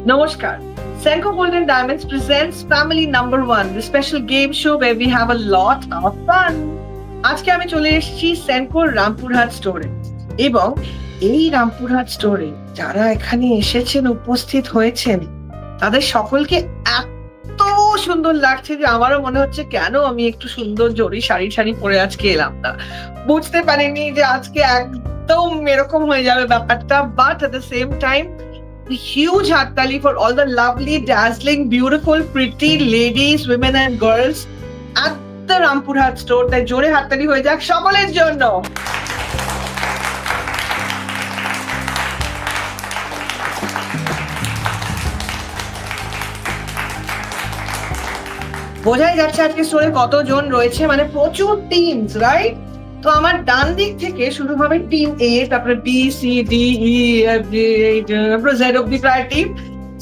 Namaskar. Senko Golden Diamonds presents Family Number One, the special game show where we have a lot of fun. আজকে আমি চলে এসেছি সেনকোর রামপুরহাট স্টোরে এবং এই রামপুরহাট স্টোরে যারা এখানে এসেছেন উপস্থিত হয়েছেন তাদের সকলকে এত সুন্দর লাগছে যে আমারও মনে হচ্ছে কেন আমি একটু সুন্দর জরি শাড়ি পরে আজকে এলাম না। বুঝতে পারিনি যে আজকে একদম এরকম হয়ে যাবে ব্যাপারটা, but at the same time huge hattali for all the lovely, dazzling, beautiful, pretty ladies, women and girls at the Rampurhat store. তাই জোরে হাততালি হয়ে যাক সকলের জন্য। বোঝাই যাচ্ছে আজকে স্টোরে কতজন রয়েছে, মানে প্রচুর টিমস, রাইট? তো আমার ডান দিক থেকে শুরু হবে টিম এ, তারপরে B C D E F G তারপরে জেড অব্দি প্রায় টিম।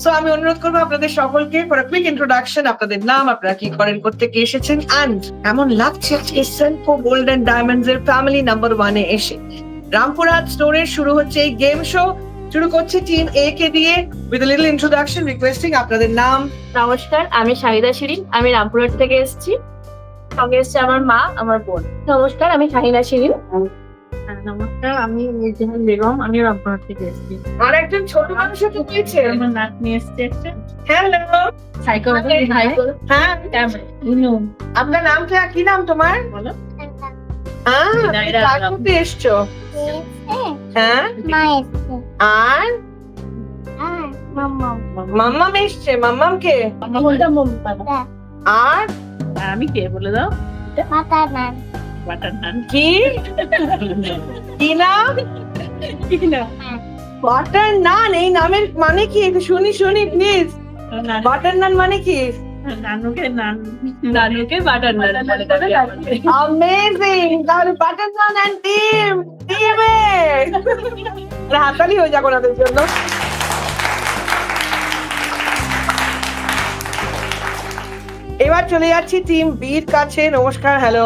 সো আমি অনুরোধ করবো আপনাদের সকলকে ফর কুইক ইন্ট্রোডাকশন, আপনাদের নাম, আপনারা কি করেন, কোত্থেকে এসেছেন, অ্যান্ড কেমন লাগছে আজকে সেনকো গোল্ডেন ডায়মন্ডস এর ফ্যামিলি নাম্বার ওয়ানে এসে। রামপুরহাট স্টোরের শুরু হচ্ছে এই গেম শো। শুরু করছে টিম এ কে দিয়ে with a little introduction, requesting আপনাদের নাম। নমস্কার, আমি শাহিদা শিরিন, আমি রামপুরহাট থেকে এসেছি। সঙ্গে এসছে আমার মা, আমার বোন। নমস্কার, আমি শাহিদা শিরিন। নমস্কার, আমি ইজহার বেগম, আমি রামপুরহাট থেকে এসেছি। আর একজন ছোট মানুষও তো রয়েছে। আমার নাক নিয়ে এসছে একটা হ্যালো। সাইকেল। হ্যাঁ, আপনার নামটা কি? নাম তোমার? বলো। কার মধ্যে এসছো? হ্যাঁ, আর মাম্মাম এসছে। মাম্মাম কে? আর আমি কে বলে দাও? বাটার নান। কি কি নাম? কি না? বাটার নান। এই নামের মানে কি একটু শুনি প্লিজ। বাটার নান মানে কি? নানুকে নান, নানুকে বাটার নান বলে ডাকে আমাদের। অ্যামেজিং। তাহলে বাটার নান এন্ড টিম হাততালি হয়ে যাক ওনাদের জন্য। এবার চলে যাচ্ছি টিম বির কাছে। নমস্কার। হ্যালো।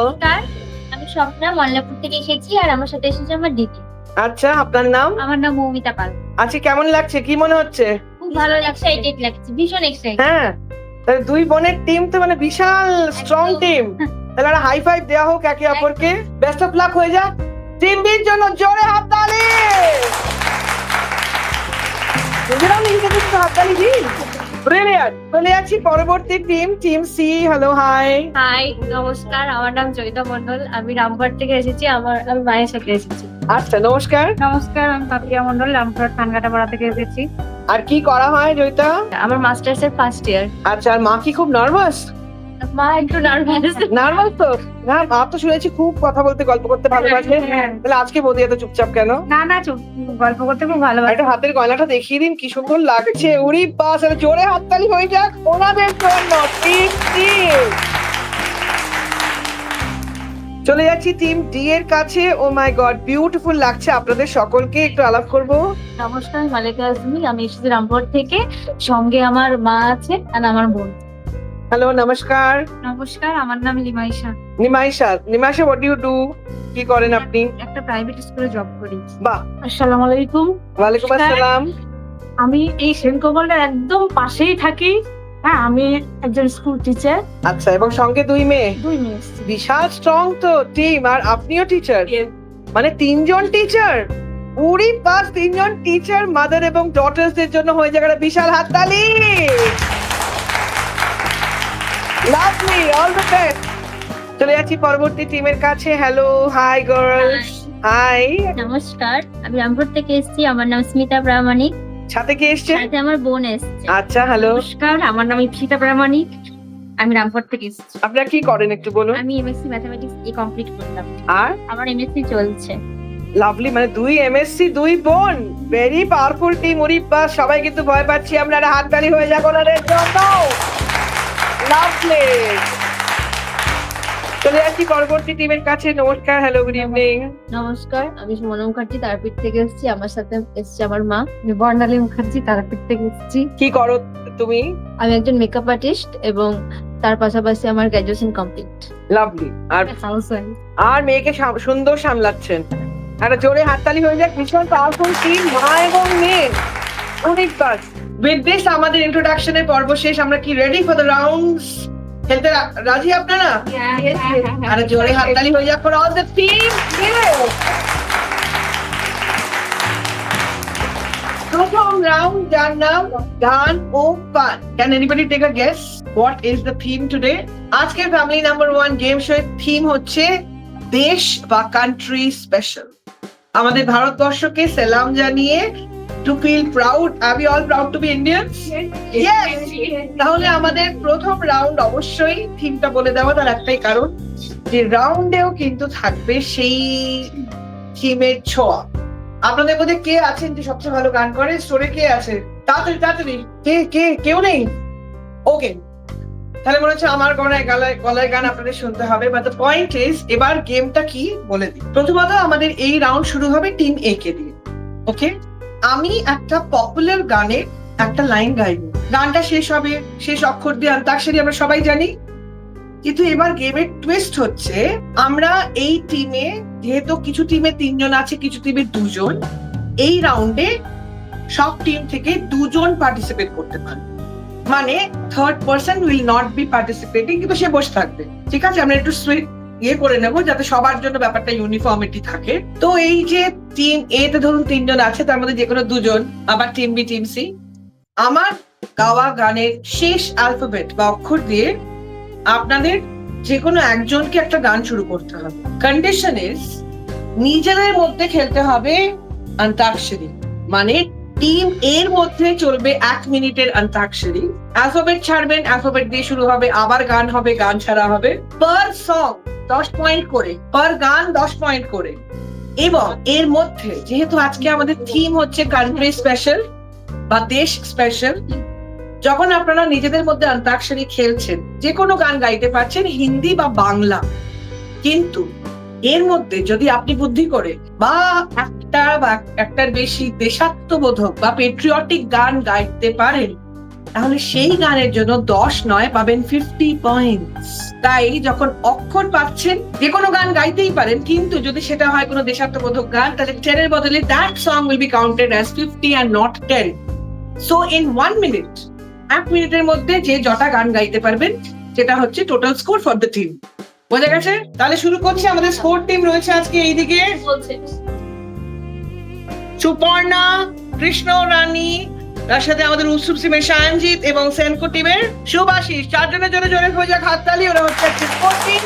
আমি স্বপ্না মল্লাপুর থেকে এসেছি, আর আমার সাথে এসেছে আমার দিদি। আচ্ছা, আপনার নাম? আমার নাম মৌমিতা পাল। আচ্ছা, কেমন লাগছে? কি মনে হচ্ছে? খুব ভালো লাগছে, এক্সাইটেড লাগছে, ভীষণ এক্সাইটেড। হ্যাঁ, তাহলে দুই বোনের টিম তো মানে বিশাল স্ট্রং টিম। তাহলে একটা হাই ফাইভ দেওয়া হোক একে অপরকে। বেস্ট অফ লাক হয়ে যাক টিম বির জন্য। জোরে হাততালি। নিজেরাও নিজেদের একটু হাততালি দিন। ব্রিলিয়ান্ট। চলে যাচ্ছি পরবর্তী team, team C. Hello, hi. Hi, নমস্কার, আমার নাম জয়িতা মন্ডল, আমি রামপুরহাট থেকে এসেছি। আমি মায়ের সাথে এসেছি। আচ্ছা, নমস্কার। নমস্কার, আমি পাপিয়া মন্ডল, রামপুরহাট থানকাটাপাড়া থেকে এসেছি। আর কি করা হয় জয়িতা? আমার মাস্টার্স এর ফার্স্ট ইয়ার। আচ্ছা, আর মা কি খুব নার্ভাস? মা একটু নার্ভাস। নার্ভাস তো? না, মা তো শুনেছি খুব কথা বলতে, গল্প করতে ভালোবাসে। তাহলে আজকে বৌদি এত চুপচাপ কেন? না চুপ, গল্প করতে খুব ভালোবাসি। একটা হাতের গয়নাটা দেখিয়ে দিন, কি সুন্দর লাগছে। উরি বাস, আর জোরে হাততালি হয়ে যাক ওনাদের জন্য। চলে যাচ্ছি টিম ডি এর কাছে। ও মাই গড, বিউটিফুল লাগছে আপনাদের সকলকে। একটু আলাপ করবো। নমস্কার, মালিকা আজমি, আমি এসেছি রামপুরহাট থেকে। সঙ্গে আমার মা আছে আর আমার বোন। হ্যালো, নমস্কার। নমস্কার, আমার নাম Limaisha. Nimaisha. What do you do? কি করেন আপনি? একটা প্রাইভেট স্কুলে জব করি। বাহ। আসসালামু আলাইকুম। ওয়ালাইকুম আসসালাম। আমি এই সেনকো গোল্ডের একদম পাশেই থাকি। হ্যাঁ, আমি একজন স্কুল টিচার। আচ্ছা, এবং সঙ্গে দুই মেয়ে। এসেছি। বিশাল স্ট্রং তো টিম। আর আপনিও টিচার? মানে তিনজন টিচার। উড়ি পাস, তিনজন টিচার, মাদার এবং ডটার্সদের জন্য হয়ে যাবে একটা বিশাল হাততালি। Lovely, all the best. চলে যাচ্ছি পরবর্তী টিমের কাছে। Hello, hi girls. হাই। নমস্কার, আমি রামপুর থেকে এসেছি। আমার নাম স্মিতা প্রামাণিক। সাথে কে এসছে? সাথে আমার বোন এসেছে। আচ্ছা, হ্যালো। নমস্কার, আমার নাম ইপসিতা প্রামাণিক, আমি রামপুর থেকে এসেছি। আপনারা কি করেন একটু বলুন। আমি এমএসসি ম্যাথমেটিক্স কমপ্লিট করলাম। আর আমার এমএসসি চলছে। লাভলি, মানে দুই এমএসসি, দুই বোন। Very powerful team. উরি বাস, সবাই কিন্তু ভয় পাচ্ছি আমরা। একটা হাততালি হয়ে যাক ওনাদের জন্য। লাভলি। চলে যাচ্ছি পরবর্তী টিমের কাছে। নমস্কার। Hello, good evening. নমস্কার, আমি সুমনা মুখার্জি, তারাপীঠ থেকে এসেছি। আমার সাথে এসেছে আমার মা। আমি বর্ণালী মুখার্জি, তারাপীঠ থেকে এসেছি। কি করো তুমি? আমি একজন মেকআপ আর্টিস্ট এবং তার পাশাপাশি আমার গ্র্যাজুয়েশন কমপ্লিট। লাভলি। আর হাউসওয়াইফ। আর মেয়েকে সুন্দর সামলাচ্ছেন। একটা জোরে হাততালি হয়ে যাক। ভীষণ পাওয়ারফুল টিম, মা এবং মেয়ে। অনেক কাজ। উইথ দিস আমাদের ইন্ট্রোডাকশনের পর্ব শেষ। আমরা কি রেডি ফর দ্য রাউন্ডস? খেলতে রাজি আপনারা? আরে জোরে হাততালি হয়ে যাক ফর অল দ্য টিম। প্রথম রাউন্ড, যার নাম গান ও পান। Can anybody take a guess what is the theme today? আজকের ফ্যামিলি নাম্বার 1 গেম শো এর থিম হচ্ছে দেশ বা কান্ট্রি স্পেশাল। আমাদের ভারতবর্ষকে সালাম জানিয়ে to feel proud. Are we all proud to be Indians? Yes. তাহলে আমাদের প্রথম রাউন্ড অবশ্যই থিমটা বলে দেওয়া, তার একটাই কারণ যে রাউন্ডেও কিন্তু থাকবে সেই থিমের ছোঁয়া। আপনাদের মধ্যে কে আছেন যে সবচেয়ে ভালো গান করে? স্টোরে কে আছে? তাড়াতাড়ি তাড়াতাড়ি। কেউ নেই? ওকে, তাহলে মনে হচ্ছে আমার গলায় গান আপনাদের শুনতে হবে। বাট দ্য পয়েন্ট ইজ, এবার গেমটা কি বলে দিই। প্রথমত আমাদের এই রাউন্ড শুরু হবে টিম এ কে দিয়ে। ওকে, আমি একটা পপুলার গানের একটা লাইন গাইবো, গানটা শেষ হবে, শেষ অক্ষর দিয়ে অন্তাক্ষরী আমরা সবাই জানি। কিন্তু এবার গেমের টুইস্ট হচ্ছে, আমরা এই টিমে, যেহেতু কিছু টিমে 3 জন আছে, কিছু টিমে 2 জন, এই রাউন্ডে সব টিম থেকে 2 জন পার্টিসিপেট করতে পারে। মানে third person will not be participating, কিন্তু সে বসে থাকবে। ঠিক আছে, আমরা একটু সুইট করে নেবো যাতে সবার জন্য ব্যাপারটা ইউনিফর্মিটি থাকে। তো এই যে টিম এ তে ধরুন 3 জন আছে, তার মধ্যে যে কোনো 2 জন, আবার টিম বি টিম সি, আমার গাওয়া গানের শেষ অ্যালফাবেট বা অক্ষর দিয়ে আপনাদের যে কোনো একজনকে একটা গান শুরু করতে হবে। কন্ডিশন ইজ, নিজেদের মধ্যে খেলতে হবে অন্তাক্ষরী। মানে টিম এর মধ্যে চলবে 1 মিনিটের অন্তাক্ষরী। অ্যালফাবেট ছাড়বেন, অ্যালফাবেট দিয়ে শুরু হবে, আবার গান হবে, গান ছাড়া হবে। পার সং 10 পয়েন্ট করে, পার গান 10 পয়েন্ট করে। এবং এর মধ্যে যেহেতু আজকে আমাদের থিম হচ্ছে কান্ট্রি স্পেশাল বা দেশ স্পেশাল, যখন আপনারা নিজেদের মধ্যে অন্তাক্ষরী খেলছেন, যে কোনো গান গাইতে পারছেন, হিন্দি বা বাংলা। কিন্তু এর মধ্যে যদি আপনি বুদ্ধি করে বা একটার বেশি দেশাত্মবোধক বা পেট্রিয়টিক গান গাইতে পারেন, তাহলে সেই গানের জন্য 10 নয়, পাবেন 50 পয়েন্টস। তাই যখন অক্ষর পাচ্ছেন, যে কোনো গান গাইতেই পারেন, কিন্তু যদি সেটা হয় কোনো দেশাত্মবোধক গান, তাহলে 10 এর বদলে that song will be counted as 50 and not 10. So in 1 minute, 1 মিনিটের মধ্যে যে যটা গান গাইতে পারবেন, সেটা হচ্ছে total score for the team. বোঝা গেছে? তাহলে শুরু করছি। আমাদের স্কোর টিম রয়েছে আজকে এইদিকে সুপর্ণা, কৃষ্ণ রানী, তার সাথে আমাদের উৎসব টিমের সায়নজিৎ এবং সেনকো টিমের সুভাষিস। 4 জনের জন্য জোরে হয়ে যাক হাততালি। ওরা হচ্ছে স্কোর টিম।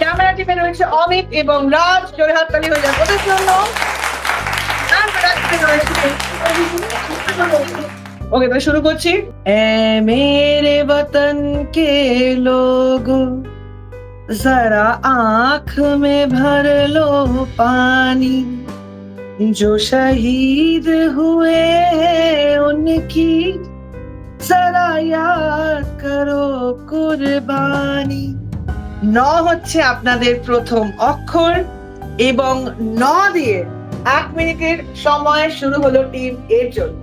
ক্যামেরা টিমে রয়েছে অমিত এবং রাজ, জোরে হাততালি হয়ে যাক ওদের জন্য। ওকে, তো শুরু করছি। এ মেরে বতন কে লোগো, जरा आंख में भर लो पानी, जो शहीद हुए उनकी जरा याद करो कुर्बानी। ন হচ্ছে আপনাদের প্রথম অক্ষর এবং ন দিয়ে 1 মিনিটের সময় শুরু হলো টিম এর জন্য।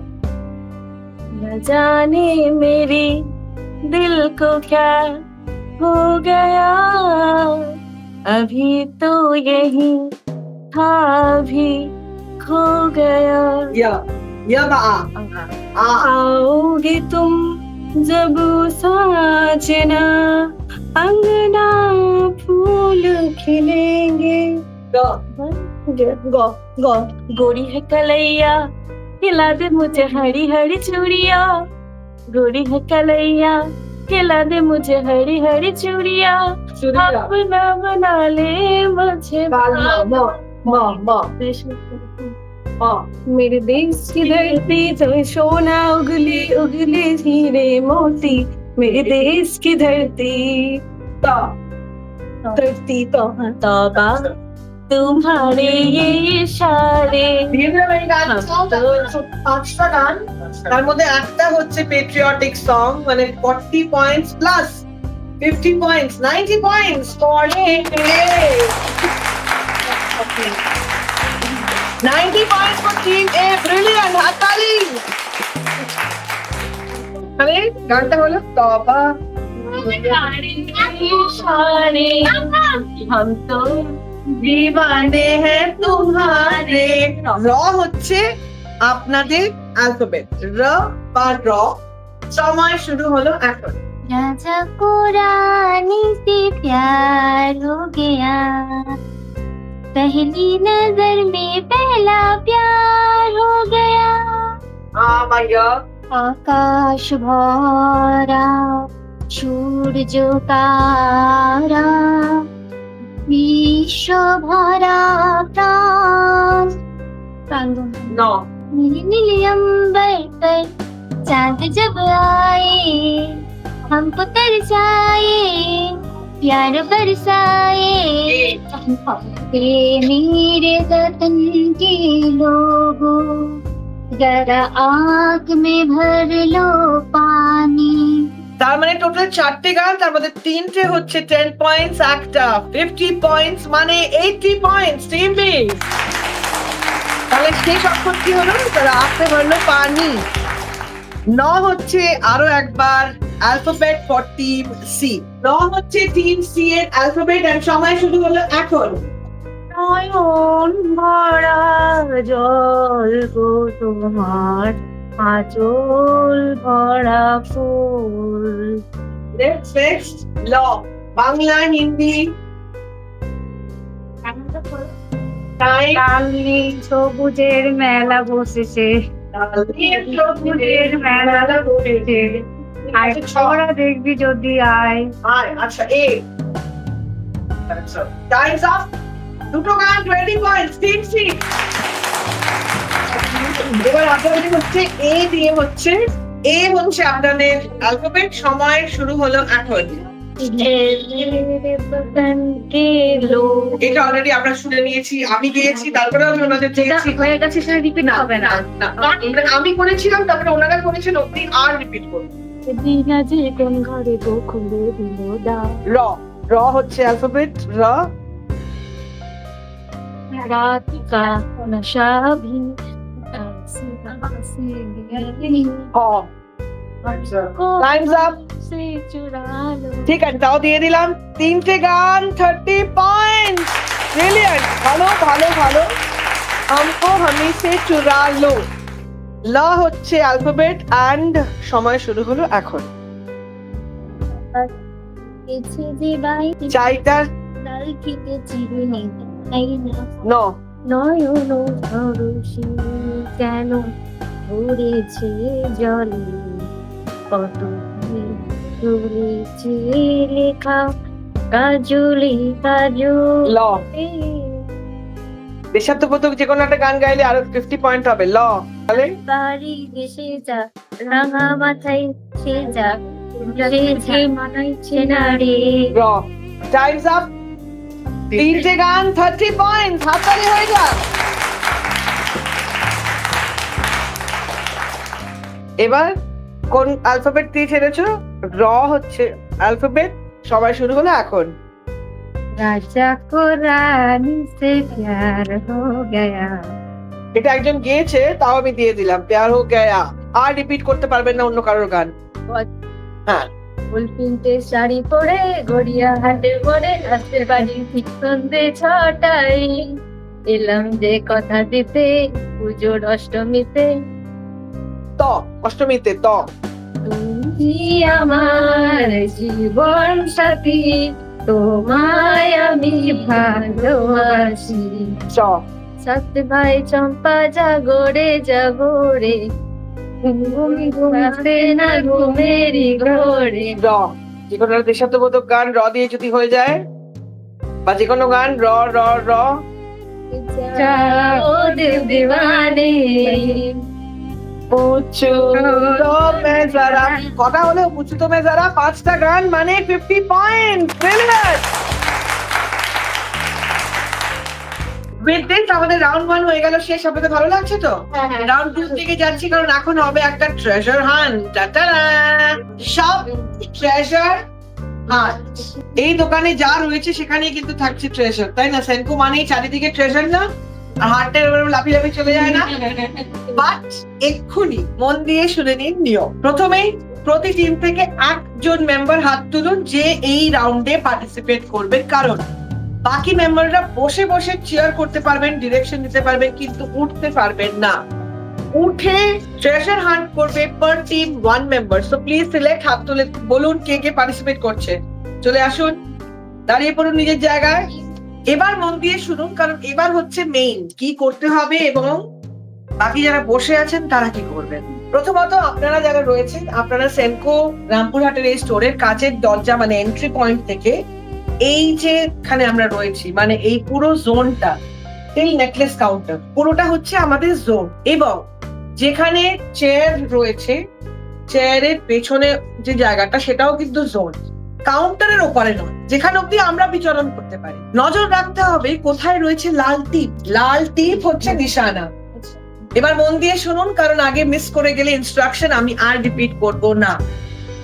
न जाने मेरी दिल को क्या हो गया, अभी तो यही था, अभी खो गया। या बा आ आओगे तुम जब साजना, अंगना फूल खिलेंगे। गोरी है कलैया, खिला दे मुझे हरी हरी चूड़िया, गोरी है कलैया, खिला दे मुझे हरी हरी चूड़िया, अपना बना ले मुझे। मेरे देश की धरती तो सोना उगली उगली हीरे मोती, मेरे देश की धरती तौबा तुम्हारे ये इशारे। পাঁচটা গান, তার মধ্যে একটা হচ্ছে পেট্রিয়টিক সং, মানে 40 points plus 50 points, 90 points for 90 points for team A. Brilliant, হাততালি। আরে গানটা হলো তবা। हम तो दीवाने हैं तुम्हारे। র হচ্ছে আপনাদের অ্যালফাবেট র বা র, সময় শুরু হলো এখন। राजा को रानी से प्यार हो गया, पहली नजर में पहला प्यार हो गया। মাইয়া आकाश भरा सूरज तारा, विश्व भरा प्राण ন नीले अंबर पर चांद जब आए, हमको तरसाए प्यार बरसाए। मेरे वतन के लोगों, जरा आग में भर लो पानी। তার মানে টোটাল 4টে গান, তার মধ্যে 3টে হচ্ছে 10 পয়েন্টস, একটা 50 পয়েন্টস, মানে 80 পয়েন্টস টিম বি। তাহলে শেষ অক্ষর কি হলো? তারা আস্তে ভরলো পানি। ন হচ্ছে আরো একবার অ্যালফাবেট ফর টিম সি। ন হচ্ছে টিম সি এর অ্যালফাবেট, এন্ড সময় শুরু হলো এখন। নয়ন ভরা জল গো তোমার, আঁচল ভরা ফুল। নেক্সট ল, বাংলা, হিন্দি, টাইম, কালি সবুজের মেলা বসেছে, সবুজের মেলা বসেছে, আর ছড়া দেখবি যদি আয়। আচ্ছা এ। Times up. দুটো গান 20 পয়েন্টস টিম সি। এবার আপনাদের হচ্ছে এ দিয়ে হচ্ছে, এ হচ্ছে আপনাদের অ্যালফাবেট, সময় শুরু হলো এখন। এটা অলরেডি আমরা শুনে নিয়েছি, আমি গিয়েছি, তারপরে আমি ওনাদের যেটা দিয়েছি। হয়ে গেছে সেটা রিপিট হবে না। আমি করেছিলাম, তারপরে ওনারা করেছেন, আপনি আর রিপিট করুন। দিনা যে কোন ঘরে গো খুলে দিল দা, র, র হচ্ছে অ্যালফাবেট র। রাত কা নশা ভি ऐसी हंसी गई, হ। Times up. से चुरा लो। ঠিক আছে, তাও দিয়ে দিলাম 3টে গান 30 পয়েন্ট। ব্রিলিয়ান্ট, ভালো ভালো ভালো। हमको हमी से चुरा लो। ল হচ্ছে অ্যালফাবেট, এন্ড সময় শুরু হলো এখন। पीछे जे बाई চাইটা लाल की के चिरने आई ना, ন। নয়ন ভরসি কেন ভরেছে জলে, কত করেছে লেখা কাজলে কাজলে। ল, দেশাত্মবোধক যে কোনো একটা গান গাইলে আরো 50 পয়েন্ট হবে। ল, তাহলে বাড়ি দেশে যা রাঙা মাথায় সে যা, সে যে মানাইছে না রে। র। Times up. 3টে গান 30 পয়েন্ট, হাততালি হয়ে যাক। এবার কোন অ্যালফাবেট দিয়ে ছেড়েছো? র হচ্ছে অ্যালফাবেট, সময় শুরু হলো এখন। রাজা কো রানী সে প্যার হো গয়া। এটা একজন গেয়েছে, তাও আমি দিয়ে দিলাম, প্যার হো গয়া। আর রিপিট করতে পারবেন না অন্য কারোর গান। হ্যাঁ, ফুল পিনতে শাড়ি পরে গড়িয়া হাটে পরে আসতে বাড়ি ঠিক সন্ধে 6টায়, এলাম যে কথা দিতে পুজোর অষ্টমীতে। ত, অষ্টমীতে ত। তুমি আমার জীবন সাথী, তোমায় আমি ভালোবাসি। চ। সাত ভাই চম্পা জাগরে জাগরে, ঘুম ঘুমাতে না ঘুমেরই ঘরে। র, যে কোনো একটা দেশাত্মবোধক গান র দিয়ে যদি হয়ে যায়, বা যে কোনো গান র র র। যাও দিল দিওয়ানে, পুচু তো মে যারা, কটা হলো পুচু তো মে যারা? 5টা গান, মানে 50 পয়েন্ট। ব্রিলিয়ান্ট। উইথ দিস আমাদের রাউন্ড 1 হয়ে গেল শেষ। আপনাদের ভালো লাগছে তো? রাউন্ড 2 দিকে যাচ্ছি, কারণ এখন হবে একটা ট্রেজার হান্ট। টাটারা, সব ট্রেজার হান্ট। এই দোকানে যা রয়েছে সেখানেই কিন্তু থাকছে ট্রেজার, তাই না? সেনকো মানেই চারিদিকে ট্রেজার না? আর হার্টের উপর লাফি লাফি চলে যায় না? বাট এক্ষুনি মন দিয়ে শুনে নিন নিয়ম। প্রথমেই প্রতি টিম থেকে একজন মেম্বার হাত তুলুন যে এই রাউন্ডে পার্টিসিপেট করবে, কারণ বাকি মেম্বাররা বসে বসে চেয়ার করতে পারবেন, ডিরেকশন দিতে পারবেন, কিন্তু উঠতে পারবেন না। উঠে ট্রেজার হান্ট করবে per team 1 member. So please select, হাত তুলে বলুন কে কে পার্টিসিপেট করছে। চলে আসুন, দাঁড়িয়ে পড়ুন নিজের জায়গায়। এবার মন দিয়ে শুনুন, কারণ এবার হচ্ছে মেইন কি করতে হবে এবং বাকি যারা বসে আছেন তারা কি করবেন। প্রথমত আপনারা যারা রয়েছেন, আপনারা সেনকো রামপুরহাটের এই স্টোরের কাচের দরজা মানে এন্ট্রি পয়েন্ট থেকে এই যেখানে আমরা রয়েছি মানে এই পুরো জোনটা টিল নেকলেস কাউন্টার পুরোটা হচ্ছে আমাদের জোন। এবং যেখানে চেয়ার রয়েছে, চেয়ারের পেছনে যে জায়গাটা সেটাও কিন্তু জোন, কাউন্টারের ওপারে নয়, যেখানে অব্দি আমরা বিচরণ করতে পারি। নজর রাখতে হবে কোথায় রয়েছে লাল টিপ। লাল টিপ হচ্ছে নিশানা। এবার মন দিয়ে শুনুন, কারণ আগে মিস করে গেলে ইনস্ট্রাকশন আমি আর রিপিট করব না।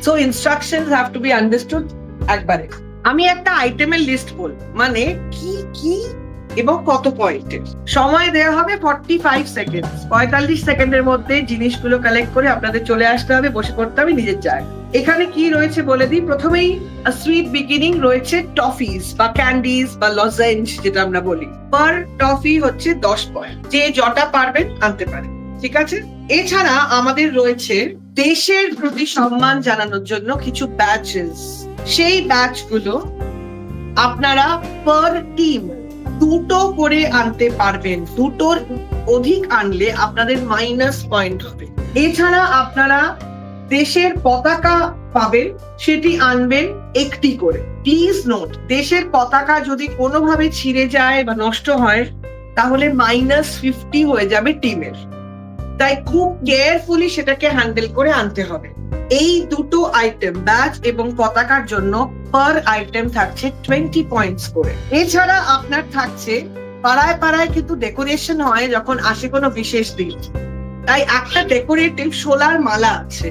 So instructions have to B understood একবারে। আমি একটা আইটেমের লিস্ট বলবো, মানে কি কি এবং কত পয়েন্টের। সময় দেওয়া হবে 45 সেকেন্ড। 45 সেকেন্ডের মধ্যে জিনিসগুলো কালেক্ট করে আপনাদের চলে আসতে হবে, বসে পড়তে হবে নিজের জায়গায়। এখানে কি রয়েছে বলে দিই। প্রথমেই সুইট বিগিনিং রয়েছে টফিস বা ক্যান্ডিজ বা লজেঞ্জ যেটা আমরা বলি। পার টফি হচ্ছে 10 পয়েন্ট, যে যটা পারবেন আনতে পারেন, ঠিক আছে। এছাড়া আমাদের রয়েছে দেশের প্রতি সম্মান জানানোর জন্য কিছু ব্যাচেস। সেই ব্যাচগুলো আপনারা পার টিম 2টো করে আনতে পারবেন। 2টোর অধিক আনলে আপনাদের মাইনাস পয়েন্ট হবে। এছাড়া আপনারা দেশের পতাকা পাবেন, সেটি আনবেন একটি করে। প্লিজ নোট, দেশের পতাকা যদি কোনোভাবে ছিঁড়ে যায় বা নষ্ট হয় তাহলে -50 হয়ে যাবে টিমের। তাই খুব কেয়ারফুলি সেটাকে হ্যান্ডেল করে আনতে হবে। এই দুটো আইটেম ব্যাচ এবং পতাকার জন্য পার আইটেম থাকছে 20 পয়েন্টস করে। এছাড়া আপনার থাকছে পাড়ায় পাড়ায় কিন্তু ডেকোরেশন হয় যখন আসে কোনো বিশেষ দিন, তাই একটা ডেকোরেটিভ শোলার মালা আছে।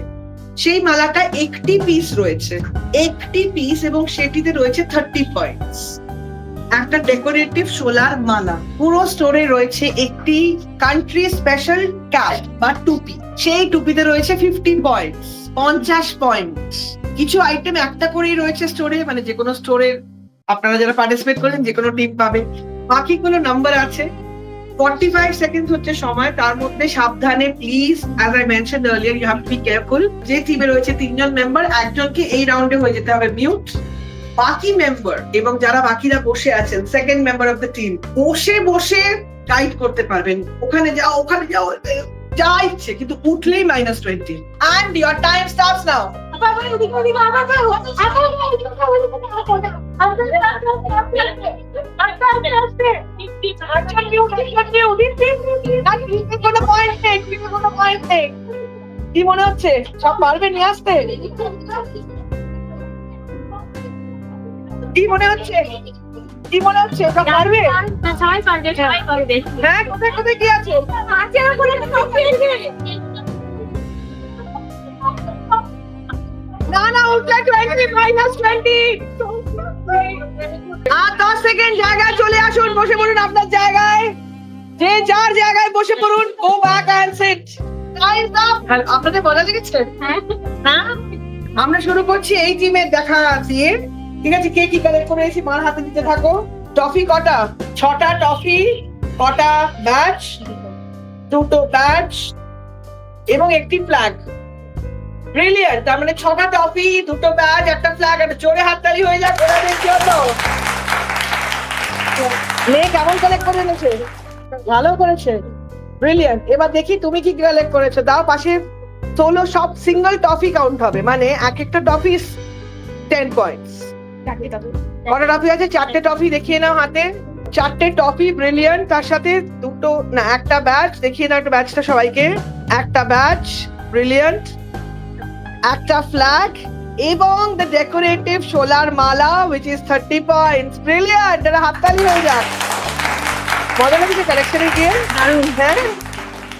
সেই মালাটা একটি পিস রয়েছে, একটি পিস, এবং সেটিতে রয়েছে 30 পয়েন্টস। একটা ডেকোরেটিভ শোলার মালা। পুরো স্টোরে রয়েছে একটি কান্ট্রি স্পেশাল ক্যাপ বা টুপি, সেই টুপিতে রয়েছে 50 পয়েন্টস, 50 পয়েন্টস। কিছু আইটেম একটা করেই রয়েছে স্টোরে, মানে যে কোনো স্টোরের আপনারা যারা পার্টিসিপেট করেন যে কোনো টিম পাবে। বাকিগুলো নাম্বার আছে। 45 সেকেন্ড হচ্ছে সময়, তার মধ্যে সাবধানে please, as I mentioned earlier, you have to be careful. যে টিমে রয়েছে 3 জন মেম্বার, একজনকে এই রাউন্ডে হয়ে যেতে হবে মিউট। বাকি মেম্বার এবং যারা বাকিরা বসে আছেন, second member of the team, বসে বসে গাইড করতে পারবেন, ওখানে যাও ওখানে যাও, যা ইচ্ছে, কিন্তু উঠলেই -20। And your time starts now. কি মনে হচ্ছে সব পারবে নিয়ে আসতে? কি মনে হচ্ছে? কি মনে হচ্ছে সব পারবে? সবাই পারবে, সবাই পারবে। হ্যাঁ, কোথায় কোথায় কি আছে? না না, উঠলে 20 -20। আর 10 সেকেন্ড, জায়গায় চলে আসুন, বসে পড়ুন আপনার জায়গায়। যে যার জায়গায় বসে পড়ুন। Go back and sit. Time's up. আপনাদের মজা লেগেছে? হ্যাঁ, আমরা শুরু করছি এই টিমের দেখা দিয়ে। ঠিক আছে, কে কি কালেক্ট করে এসে মার হাতে দিতে থাকো। টফি কটা? 6টা টফি। কটা ব্যাচ? 2টো ব্যাচ এবং একটি ফ্ল্যাগ। ব্রিলিয়ান্ট। তার মানে 6টা টফি, 2টো ব্যাচ, একটা ফ্ল্যাগ। একটা জোরে হাততালি হয়ে যাক ওনাদের জন্য। মেয়ে কেমন কালেক্ট করে এনেছে? ভালো করেছে, ব্রিলিয়ান্ট। এবার দেখি তুমি কি কালেক্ট করেছো, দাও পাশে। 16 সব সিঙ্গেল টফি কাউন্ট হবে, মানে এক একটা টফি 10 পয়েন্টস। কটা টফি আছে? 4টে টফি দেখিয়ে নাও হাতে। 4টে টফি, ব্রিলিয়ান্ট। তার সাথে একটা ব্যাচ দেখিয়ে নাও, একটা ব্যাচটা সবাইকে। একটা ব্যাচ, ব্রিলিয়ান্ট। একটা ফ্ল্যাগ এবং the decorative solar Mala which is 30 points. Brilliant. এটা হাততালি হয়ে যাক। মজা লেগেছে কালেকশনে গিয়ে? দারুণ। হ্যাঁ,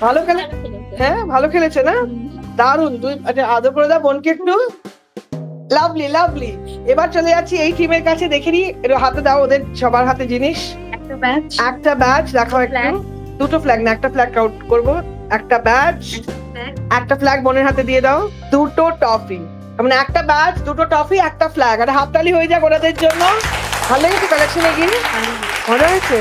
ভালো খেলে। হ্যাঁ, ভালো খেলেছে না? দারুণ। তুই আদর করে দাও বোনকে একটু। Lovely lovely. এবার চলে যাচ্ছি এই টিমের কাছে, দেখে নি হাতে দাও ওদের সবার হাতে জিনিস। একটা ব্যাচ দেখাও একটু। 2টো ফ্ল্যাগ না, একটা ফ্ল্যাগ কাউন্ট করবো। একটা ব্যাচ, একটা ফ্ল্যাগ বোনের হাতে দিয়ে দাও। 2টো টফি, মানে একটা ব্যাচ, 2টো টফি, একটা ফ্ল্যাগ। একটা হাততালি হয়ে যাক ওনাদের জন্য। ভালো লেগেছে কালেকশনে গিয়ে? মজা হয়েছে?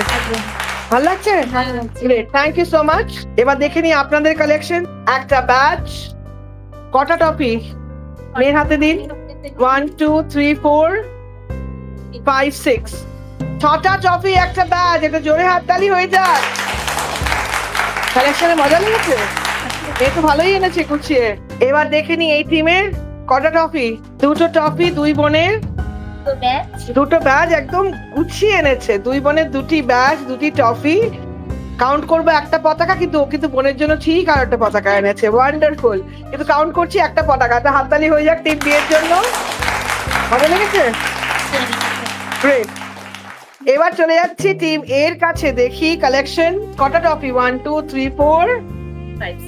ভালো লাগছে? ভালো লাগছে। Great, thank you so much. এবার দেখে নিই আপনাদের কালেকশন। একটা ব্যাচ, কটা টপি মেয়ের হাতে দিন? 1 2 3 4 5 6, 6টা টপি, একটা ব্যাচ। এটা জোরে হাততালি হয়ে যায়। কালেকশনে মজা লেগেছে? এ তো ভালোই এনেছে গুছিয়ে। এবার দেখে নি এই টিমের কটা টপি? 2টো টপি, 2 বোনের তো ব্যাচ 2টো ব্যাজ, একদম গুছিয়ে এনেছে। 2 বোনের 2টি ব্যাজ, 2টি টফি। কাউন্ট করবো একটা পতাকা, কিন্তু ও কিন্তু বোনের জন্য ঠিক আর একটা পতাকা এনেছে। ওয়ান্ডারফুল। কিন্তু কাউন্ট করছি একটা পতাকা। একটা হাততালি হয়ে যাক টিম বি এর জন্য। ভালো লেগেছে? গ্রেট। এবার চলে যাচ্ছি টিম এর কাছে। দেখি কালেকশন কটা toffee? 1 2 3 4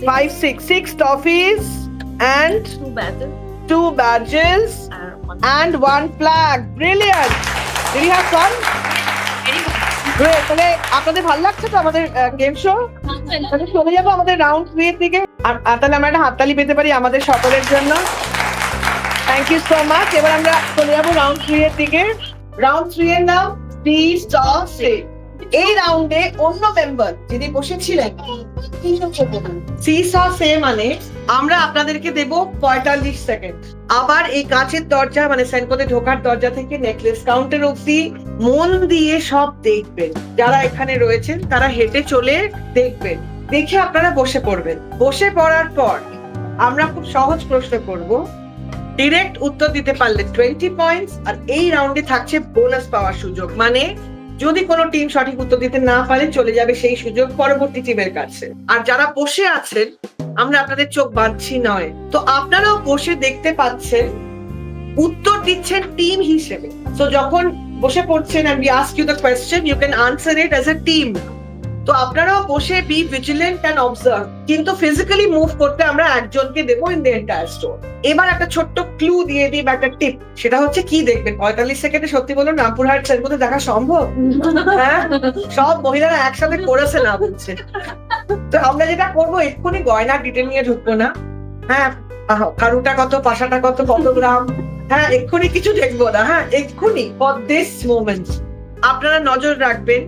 5 6, 6 টফিস and 2 badges and 1 flag. Brilliant. Did you have fun? Great. তাহলে আপনাদের ভালো লাগছে তো আমাদের গেম শো? তাহলে চলে যাবো আমাদের রাউন্ড 3 এর দিকে। আর তাহলে আমরা একটা হাততালি পেতে পারি আমাদের সকলের জন্য। Thank you so much. এবার আমরা চলে যাবো রাউন্ড 3 এর দিকে। রাউন্ড 3 এর নাম সে। এই রাউন্ডে অন্য মেম্বার যিনি বসেছিলেন সে মানে আমরা আপনাদেরকে দেব 45 সেকেন্ড। আবার এই কাঁচের দরজা মানে সেনকোতে ঢোকার দরজা থেকে নেকলেস কাউন্টার অবধি মন দিয়ে সব দেখবেন। যারা এখানে রয়েছেন তারা হেঁটে চলে দেখবেন, দেখে আপনারা বসে পড়বেন। বসে পড়ার পর আমরা খুব সহজ প্রশ্ন করব। ডিরেক্ট উত্তর দিতে পারলে 20 পয়েন্টস, আর এই রাউন্ডে থাকছে বোনাস পাওয়ার সুযোগ। মানে যদি কোনো টিম সঠিক উত্তর দিতে না পারে চলে যাবে সেই সুযোগ পরবর্তী টিমের কাছে। আর যারা বসে আছেন, আমরা আপনাদের চোখ বাঁধছি নয়, তো আপনারাও বসে দেখতে পাচ্ছেন, উত্তর দিচ্ছেন টিম হিসেবে। তো যখন বসে পড়ছেন and we ask you the question, you can answer it as a team. তো আপনারাও বসে বি ভিজিলেন্ট এন্ড অবজার্ভ, কিন্তু ফিজিক্যালি মুভ করতে আমরা একজনকে দেবো ইন দ্য এন্টায়ার স্টোর। এবার একটা ছোট্ট ক্লু দিয়ে দিই বা একটা টিপ, সেটা হচ্ছে কি দেখবেন 45 সেকেন্ডে। সত্যি বলুন রামপুরহাট সেনকোতে দেখা সম্ভব? হ্যাঁ, সব মহিলারা একসাথে করেছে না বলছে। তো আমরা যেটা করবো, এক্ষুনি গয়নার ডিটেল নিয়ে ঢুকবো না। হ্যাঁ, কারুটা কত, পাশাটা কত, কত গ্রাম, হ্যাঁ এক্ষুনি কিছু দেখবো না। হ্যাঁ এক্ষুনি ফর দিস মোমেন্ট আপনারা নজর রাখবেন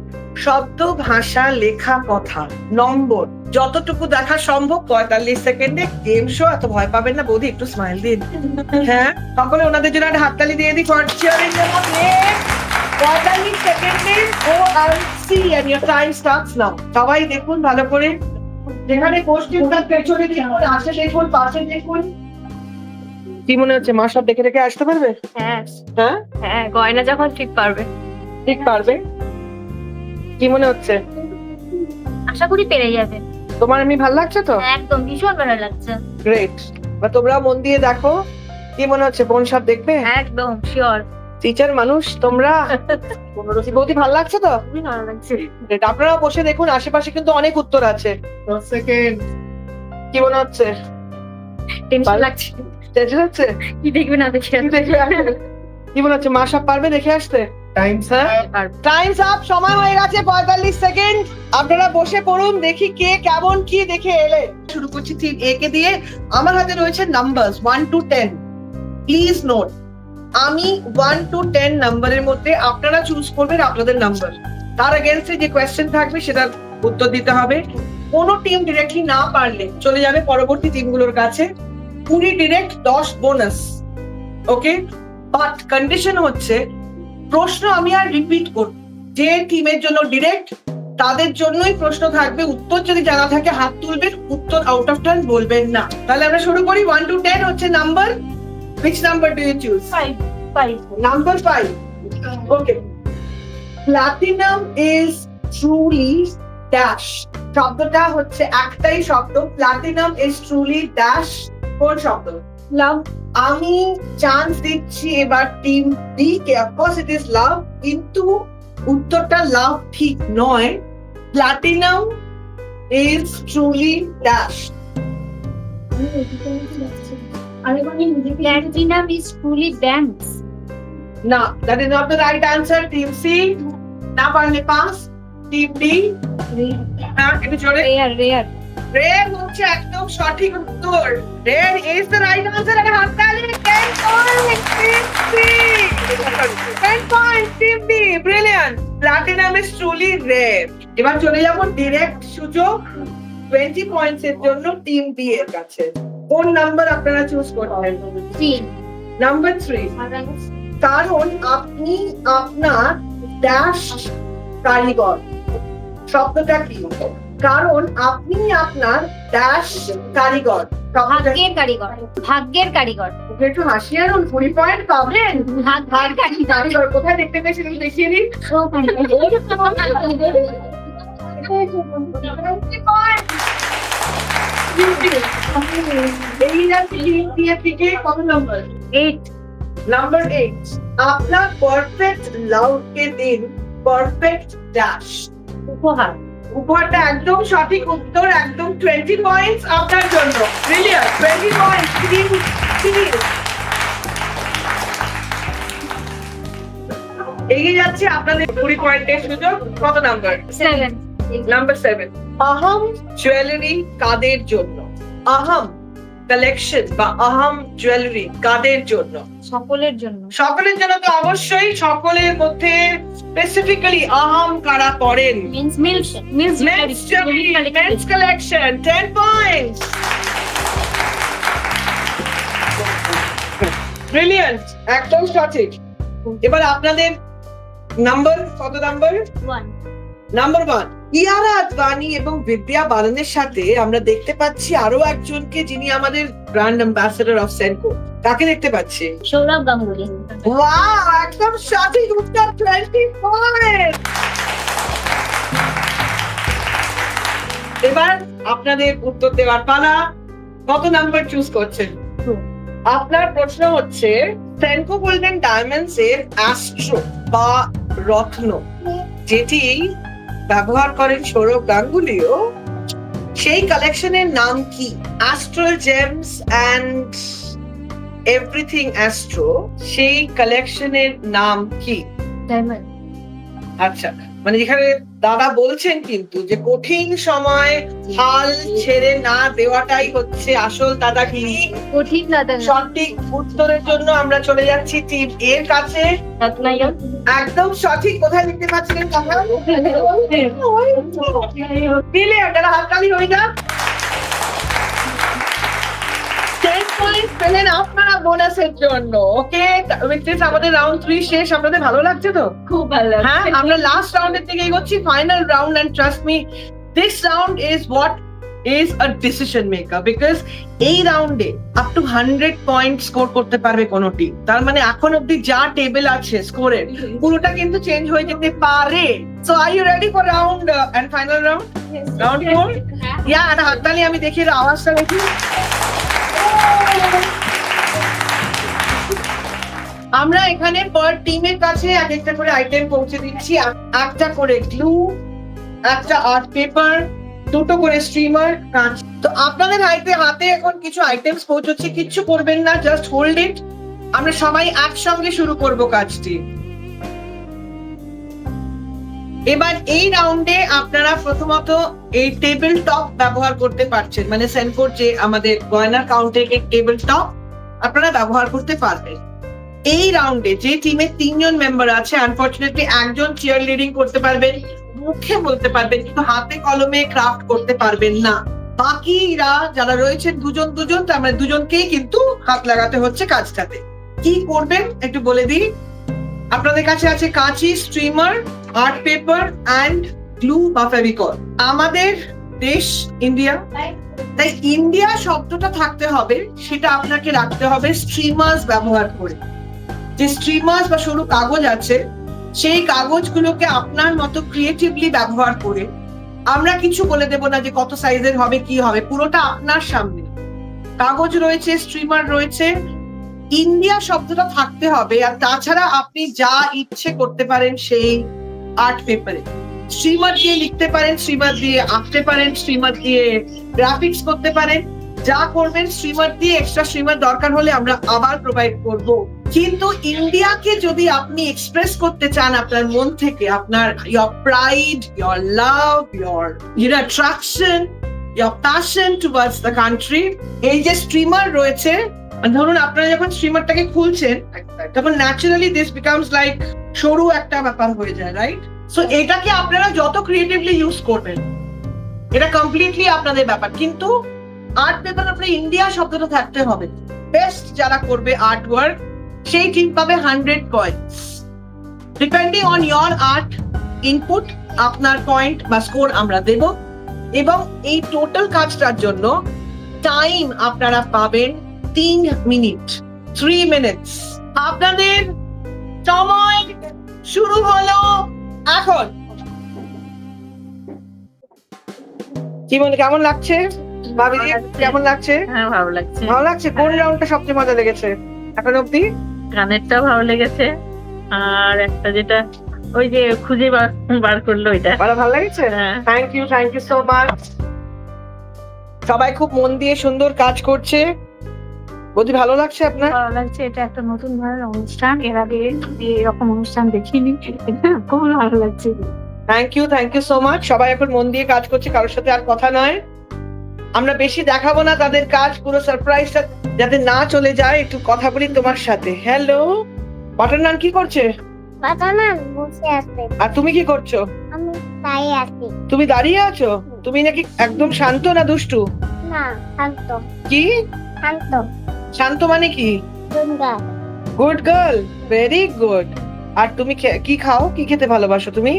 শব্দ, ভাষা, লেখা, কথা, নম্বর যতটুকু দেখা সম্ভব 45 সেকেন্ডে। গেম শো, এত ভয় পাবেন না। বৌদি একটু স্মাইল দিন। হ্যাঁ, সকলে ওনাদের জন্য একটা হাততালি দিয়ে দিই। 45 সেকেন্ডে গো and see and your time starts now. সবাই দেখুন ভালো করে, যেখানে কোশ্চেনটার পেছনে দেখুন, আসে দেখুন, পাশে দেখুন। কি মনে হচ্ছে মা সব দেখে দেখে আসতে পারবে? হ্যাঁ হ্যাঁ হ্যাঁ, গয়না যখন ঠিক পারবে। ঠিক পারবে। কি মনে হচ্ছে? আশা করি পেরে যাবে। তোমার এমনি ভালো লাগছে তো? একদম ভীষণ ভালো লাগছে। গ্রেট। বা তোমরা মন দিয়ে দেখো, কি মনে হচ্ছে বোন সব দেখবে? একদম শিওর। টিচার মানুষ তোমরা। বৌদি ভালো লাগছে তো? খুবই ভালো লাগছে। Great. আপনারাও বসে দেখুন, আশেপাশে কিন্তু অনেক উত্তর আছে। 10 সেকেন্ড। কি মনে হচ্ছে? টেনশন লাগছে, টেনশন হচ্ছে? কি দেখবে না দেখে। কি দেখবে আসবে? কি মনে হচ্ছে মা সব পারবে দেখে আসতে? টাইমস আপ, সময় হয়ে গেছে 45 সেকেন্ড। আপনারা বসে পড়ুন, দেখি কে কেমন কি দেখে এলে। শুরু করছি টিম এ কে দিয়ে। আমার হাতে রয়েছে নাম্বারস 1 to 10। প্লিজ নোট, আমি 1 to 10 নাম্বারের মধ্যে আপনারা চুজ করবেন আপনাদের নাম্বার। তার এগেইনস্টে যে কোয়েশ্চেন থাকবে সেটার উত্তর দিতে হবে। কোনো টিম ডিরেক্টলি না পারলে চলে যাবে পরবর্তী টিমগুলোর কাছে। 20 direct, 10 bonus. Okay, but condition হচ্ছে প্রশ্ন আমি আর রিপিট করব। যে টিমের জন্য ডিরেক্ট তাদের জন্যই প্রশ্ন থাকবে। উত্তর যদি জানা থাকে হাত তুলবেন, উত্তর আউট অফ টার্ন বলবেন না। তাহলে আমরা শুরু করি। 1 to 10 হচ্ছে number. Which number do you choose? 5 Number 5. Okay. Platinum is truly dash. শব্দটা হচ্ছে একটাই শব্দ। Platinum is truly dash. কোন শব্দ? লাভ। আমি চান্স দিচ্ছি এবার টিম বি কে। Of course it is love, কিন্তু উত্তরটা লাভ ঠিক নয়। Platinum is truly dash. Platinum is truly dance. না, that is not the right answer. Team C না পারলে পাস। টিম ডি, হ্যাঁ একটু জোরে। রেয়ার রেয়ার হচ্ছে একদম সঠিক উত্তর। Rare is the right answer. একটা হাততালি। 10 points team B. 10 points team B. Brilliant. Platinum is truly rare. এবার চলে যাব ডিরেক্ট সুযোগ 20 পয়েন্টস এর জন্য টিম বি এর কাছে। কোন নাম্বার আপনারা চুজ করবেন? নাম্বার 3। কারণ আপনি আপনার ড্যাশ কারিগর। শব্দটা কি? কারণ আপনি আপনার ড্যাশ কারিগর। ভাগ্যের কারিগর, ভাগ্যের কারিগর, ওকে একটু হাসি আর 20 পয়েন্ট পাবেন। ভাগ্যের কারিগর। কারিগর কোথায় দেখতে পেয়েছিলেন দেখিয়ে দিন। এই যাচ্ছে ইন্ডিয়া থেকে কত নাম্বার? 8 নাম্বার 8। আপনার পারফেক্ট লাভকে দিন পারফেক্ট ড্যাশ। উপহার। উপহারটা একদম সঠিক উত্তর, একদম 20 পয়েন্টস আপনার জন্য। Brilliant, 20 points. এগিয়ে যাচ্ছে আপনাদের 20 পয়েন্টের সুযোগ। কত নাম্বার? 7 নাম্বার 7। আহম জুয়েলারি কাদের জন্য? আহম কালেকশন বা আহম জুয়েলারি কাদের জন্য? সকলের জন্য। সকলের জন্য তো অবশ্যই। সকলের মধ্যে স্পেসিফিক্যালি আহম কারা পড়েন? Means Men's collection, 10 points. Brilliant, একদম সঠিক। এবার আপনাদের নাম্বার কত? Number 1 number 1। ইয়ারা আদবানি এবং বিদ্যা বালানের সাথে আমরা দেখতে পাচ্ছি আরো একজনকে, যিনি আমাদের ব্র্যান্ড অ্যাম্বাসেডর অফ সেনকো। কাকে দেখতে পাচ্ছি? সৌরভ গাঙ্গুলি। ওয়াও, একদম সঠিক উত্তর, 20 পয়েন্ট। এবার আপনাদের উত্তর দেওয়ার পালা। কত নাম্বার চুজ করছেন? 2 আপনার প্রশ্ন হচ্ছে সেনকো গোল্ডেন ডায়মন্ডস এর অ্যাস্ট্রো বা রত্ন, যেটি ব্যবহার করেন সৌরভ গাঙ্গুলিও, সেই কালেকশনের নাম কি? Astral James and everything astro, সেই কালেকশনের নাম কি? ডায়মন্ড। আচ্ছা, মানে যেখানে দাদা বলছেন কিন্তু যে কঠিন সময় হাল ছেড়ে না দেওয়াটাই হচ্ছে আসল দাদাগিরি। কঠিন দাদা। সঠিক উত্তরের জন্য আমরা চলে যাচ্ছি টিম এর কাছে। রত্নায়ন। একদম সঠিক। কোথায় লিখতে পাচ্ছিলেন কথা? দিলে আপনারা হাততালি হই না? 10 পয়েন্ট পেলেন আপনারা বোনাসের জন্য। ওকে, আমাদের রাউন্ড 3 শেষ। আপনাদের ভালো লাগছে তো? খুব ভালো। হ্যাঁ, আমরা লাস্ট রাউন্ডের দিকে এগোচ্ছি, final round. And trust me, this round is what is a decision maker, because এই রাউন্ডে আপ টু 100 পয়েন্ট স্কোর করতে পারবে কোন টিম। তার মানে এখন অব্দি যা টেবিল আছে স্কোরের, পুরোটা কিন্তু চেঞ্জ হয়ে যেতে পারে। So are you ready for round and final round? Round 4? Yeah, একটা হাততালি আমি দেখি, আওয়াজটা দেখি। আমরা এখানে পার টিমের কাছে এক একটা করে আইটেম পৌঁছে দিচ্ছি। একটা করে গ্লু, একটা আর্ট পেপার, দুটো করে স্ট্রিমার, কাঁচ। তো আপনাদের হাতে এখন কিছু আইটেমস পৌঁছচ্ছে। কিচ্ছু করবেন না, জাস্ট হোল্ড ইট। আমরা সবাই একসঙ্গে শুরু করব কাজটি। এবার এই রাউন্ডে আপনারা প্রথমত এই টেবিল টপ ব্যবহার করতে পারছেন, মানে সেনকোর যে আমাদের গয়নার কাউন্টারের টেবিল টপ আপনারা ব্যবহার করতে পারবেন। এই রাউন্ডে যে টিমে 3 জন মেম্বার আছে, আনফরচুনেটলি একজন চিয়ার লিডিং করতে পারবেন, মুখে বলতে পারবেন, কিন্তু হাতে কলমে ক্রাফট করতে পারবেন না। বাকিরা যারা রয়েছেন দুজন, তার মানে দুজনকেই কিন্তু হাত লাগাতে হচ্ছে কাজটাতে। কি করবেন একটু বলে দিই। আপনাদের কাছে আছে কাঁচি, streamer, art paper and glue বা ফেভিকল। আমাদের দেশ ইন্ডিয়া, তাই ইন্ডিয়া শব্দটা থাকতে হবে, সেটা আপনাকে রাখতে হবে স্ট্রিমার্স ব্যবহার করে। যে স্ট্রিমার্স বা সরু কাগজ আছে, সেই কাগজগুলোকে আপনার মতো ক্রিয়েটিভলি ব্যবহার করে, আমরা কিছু বলে দেব না যে কত সাইজের হবে কি হবে, পুরোটা আপনার সামনে। কাগজ রয়েছে, স্ট্রিমার রয়েছে, ইন্ডিয়া শব্দটা থাকতে হবে। আর তাছাড়া আপনি যা ইচ্ছে করতে পারেন সেই আর্ট পেপারে। স্ট্রিমার দিয়ে লিখতে পারেন, স্ট্রিমার দিয়ে আঁকতে পারেন, স্ট্রিমার দিয়ে গ্রাফিক্স করতে পারেন। যা করবেন স্ট্রিমার দিয়ে, এক্সট্রা স্ট্রিমার দরকার হলে আমরা আবার প্রোভাইড করব। কিন্তু ইন্ডিয়াকে যদি আপনি এক্সপ্রেস করতে চান আপনার মন থেকে, আপনার your pride, your love, your attraction, your passion towards the country, এই যে স্ট্রিমার রয়েছে, ধরুন আপনারা যখন স্ট্রিমারটাকে খুলছেন তখন ন্যাচারালি দিস বিকামস লাইক সরু একটা ব্যাপার হয়ে যায়, রাইট? সো এটাকে আপনারা যত ক্রিয়েটিভলি ইউজ করবেন, এটা কমপ্লিটলি আপনাদের ব্যাপার। কিন্তু আর্ট পেপার আপনার ইন্ডিয়া শব্দটা থাকতে হবে। বেস্ট যারা করবে আর্ট ওয়ার্ক সেই টিম পাবে 100 points. Depending on your art input আপনার পয়েন্ট বা স্কোর আমরা দেব। এবং এই টোটাল কাজটার জন্য টাইম আপনারা পাবেন 3 মিনিট, 3 মিনিটস। আপনাদের সময় শুরু হলো এখন। কি মনে কেমন লাগছে ভাবি? ভালো লাগছে। কেমন লাগছে? হ্যাঁ, ভালো লাগছে। ভালো লাগছে। কোন রাউন্ডটা সবচেয়ে মজা লেগেছে এখন অব্দি? গানেরটাও ভালো লেগেছে, আর একটা যেটা ওই যে খুঁজে বার করলো ওইটা। ভালো লেগেছে। হ্যাঁ। Thank you so much. সবাই খুব মন দিয়ে সুন্দর কাজ করছে। বৌদি ভালো লাগছে আপনার? ভালো লাগছে, এটা একটা নতুন ধরনের অনুষ্ঠান, এর আগে এরকম অনুষ্ঠান দেখিনি, খুব ভালো লাগছে। Thank you so much. সবাই এখন মন দিয়ে কাজ করছে, কারোর সাথে আর কথা নয়। আমরা বেশি দেখাবো না তাদের কাজ, পুরো সারপ্রাইজটা যাতে না চলে যায়। একটু কথা বলি তোমার সাথে। হ্যালো, বাটার নান কি করছে? বাবা বসে আছে, আর তুমি কি করছো? আমি তাই আছি। তুমি দাঁড়িয়ে আছো? তুমি নাকি একদম শান্ত না দুষ্টু? না, শান্ত কি শান্ত শান্ত মানে কি? Durga good girl, very good. আর তুমি কি খাও? কি খেতে ভালোবাসো তুমি?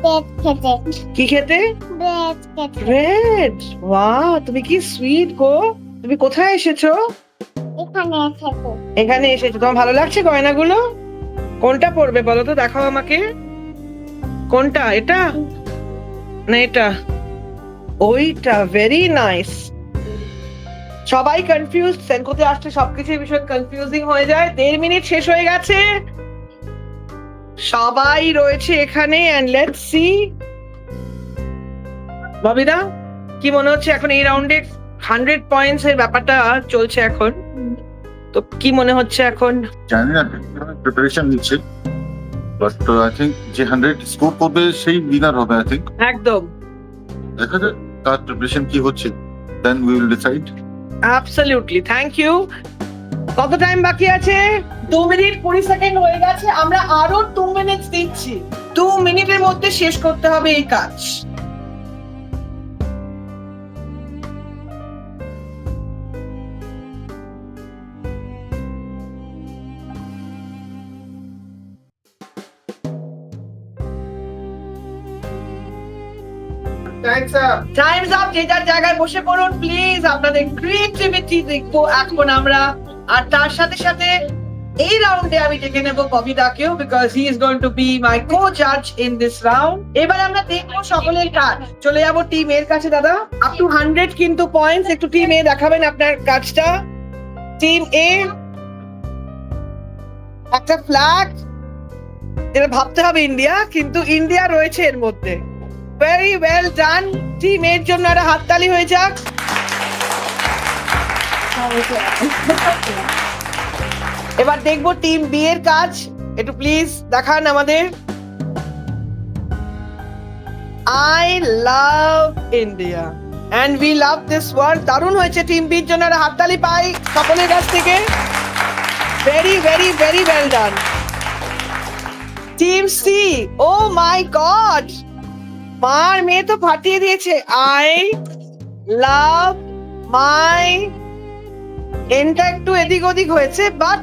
ব্রেড খেতে, কি খেতে? ব্রেড খেতে। ব্রেড। ওয়াও, তুমি কি সুইট গো। তুমি কোথায় এসেছো? এখানে এসেছে। এখানে এসেছো। তোমার ভালো লাগছে গয়নাগুলো? কোনটা পরবে বলো তো, দেখাও আমাকে। কোনটা, এটা না এটা? ওইটা। Very nice. সবাই কনফিউজ, সেনকোতে আসলে সবকিছু ভীষণ কনফিউজিং হয়ে যায়। 1.5 মিনিট শেষ হয়ে গেছে, সবাই রয়েছে এখানে। And let's see. ববিদা কি মনে হচ্ছে এখন এই রাউন্ডে 100 পয়েন্টস এর ব্যাপারটা চলছে এখন, তো কি মনে হচ্ছে এখন? জানি না প্রিপারেশন নিচ্ছে, বাট আই থিঙ্ক যে 100 স্কোর করবে সেই উইনার হবে। আই থিঙ্ক একদম দেখা যাক তার প্রিপারেশন কি হচ্ছে, then we will decide. Absolutely. Thank you. কত টাইম বাকি আছে? 2 মিনিট 20 সেকেন্ড হয়ে গেছে। আমরা আরো 2 মিনিট দিচ্ছি। 2 মিনিটের মধ্যে শেষ করতে হবে এই কাজ। Times up. যে যার জায়গায় বসে পড়ুন প্লিজ। আপনাদের ক্রিয়েটিভিটি দেখবো এখন আমরা। আর তার সাথে সাথে এই রাউন্ডে আমি ডেকে নেবো ববিদাকেও, because he is going to be my co জাজ ইন দিস রাউন্ড। এবার আমরা দেখবো সকলের কাজ। চলে যাবো টিম এর কাছে। দাদা আপ টু 100 কিন্তু পয়েন্টস। একটু টিম এ দেখাবেন আপনার কাজটা। টিম এ একটা ফ্ল্যাগ, যেটা ভাবতে হবে ইন্ডিয়া, কিন্তু ইন্ডিয়া রয়েছে এর মধ্যে। Very well done. টিম এর জন্য একটা হাততালি হয়ে যাক। এবার দেখবো টিম বি এর কাজ। একটু প্লিজ দেখান আমাদের। I love India and we love this world. দারুণ হয়েছে। টিম বির জন্য একটা হাততালি পাই সকলের কাছ থেকে। Very very very well done. Team C, oh my god, মার মেয়ে তো ফাটিয়ে দিয়েছে। আই লাভ মাই, এনটা একটু এদিক ওদিক হয়েছে, বাট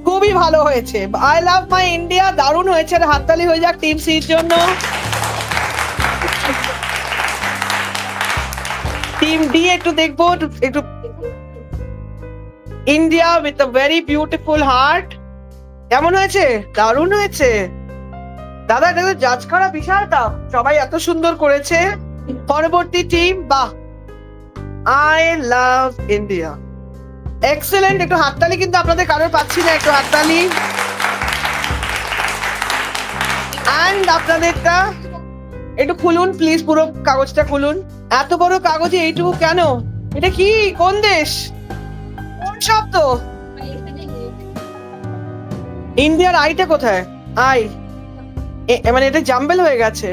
খুবই ভালো হয়েছে। আই লাভ মাই ইন্ডিয়া, দারুণ হয়েছে। হাততালি হয়ে যাক টিম সির জন্য। টিম ডি একটু দেখবো, একটু। India with a very beautiful heart. কেমন হয়েছে? দারুণ হয়েছে। দাদা এটা জাজ করা বিশাল টাফ, সবাই এত সুন্দর করেছে। পরবর্তী টিম, বাহ, আই লাভ ইন্ডিয়া, এক্সেলেন্ট। একটু হাততালি কিন্তু আপনাদের কারোর পাচ্ছি না, একটু হাততালি। এন্ড আপনাদেরটা একটু খুলুন প্লিজ, পুরো কাগজটা খুলুন। এত বড় কাগজে এইটুকু কেন? এটা কি, কোন দেশ, কোন শব্দ? ইন্ডিয়ার আইটা কোথায়? আই, মানে এটা জাম্বেল হয়ে গেছে।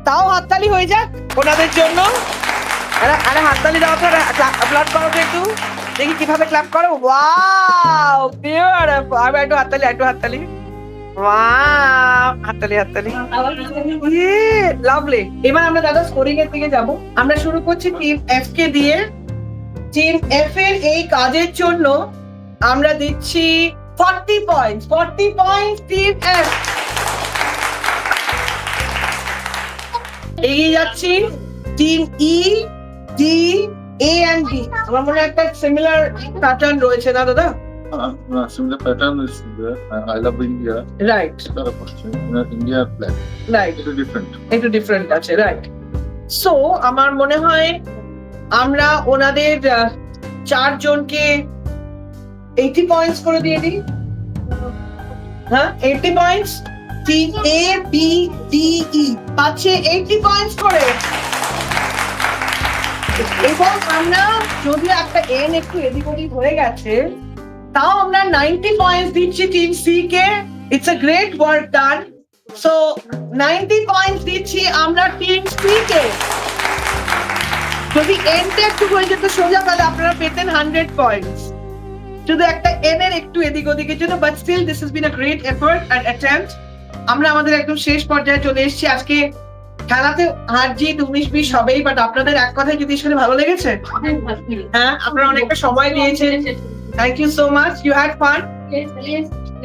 তাও হাততালি হয়ে যাক ওনাদের জন্য। আরে হাততালি দাও তো, ক্ল্যাপ করো তো একটু, দেখি কিভাবে ক্ল্যাপ করো। Wow, beautiful. আবার একটু হাততালি, একটু হাততালি। ওয়াও, হাততালি হাততালি। লাভলি। এবার আমরা দাদা স্কোরিং এর দিকে যাব। আমরা শুরু করছি টিম এফ কে দিয়ে। টিম এফ এর এই কাজের জন্য আমরা দিচ্ছি 40 পয়েন্টস। 40 points team F. এগিয়ে যাচ্ছি team E, D, A and B. আমার মনে হয় একটা সিমিলার প্যাটার্ন রয়েছে না দাদা? Similar pattern is there. I love India. Right Another question. India flag. Right, It's different. একটু ডিফারেন্ট আছে, রাইট। সো আমার মনে হয় আমরা ওনাদের 4 জনকে 80 পয়েন্টস করে দিয়ে দিই। হ্যাঁ, 80 পয়েন্টস। টিম এ, বি, ডি, ই পাচ্ছে 80 পয়েন্টস করে। এবং আমরা যদিও একটা এন একটু এদিক ওদিক হয়ে গেছে, তাও আমরা 90 পয়েন্টস দিচ্ছি টিম সি কে। It's a great work done. So 90 points দিচ্ছি আমরা টিম সি কে। যদি এনটা একটু হয়ে যেত সোজা, তাহলে আপনারা পেতেন 100 পয়েন্টস। শুধু একটা এন এর একটু এদিক ওদিকের জন্য, but still this has been a great effort and attempt. আমরা আমাদের একদম শেষ পর্যায়ে চলে এসেছি। আজকে খেলাতে হার জিত 19-20 হবেই, বাট আপনাদের এক কথায় যদি শুনে ভালো লেগেছে। হ্যাঁ, আপনারা অনেকটা সময় দিয়েছেন। Thank you so much, you had fun.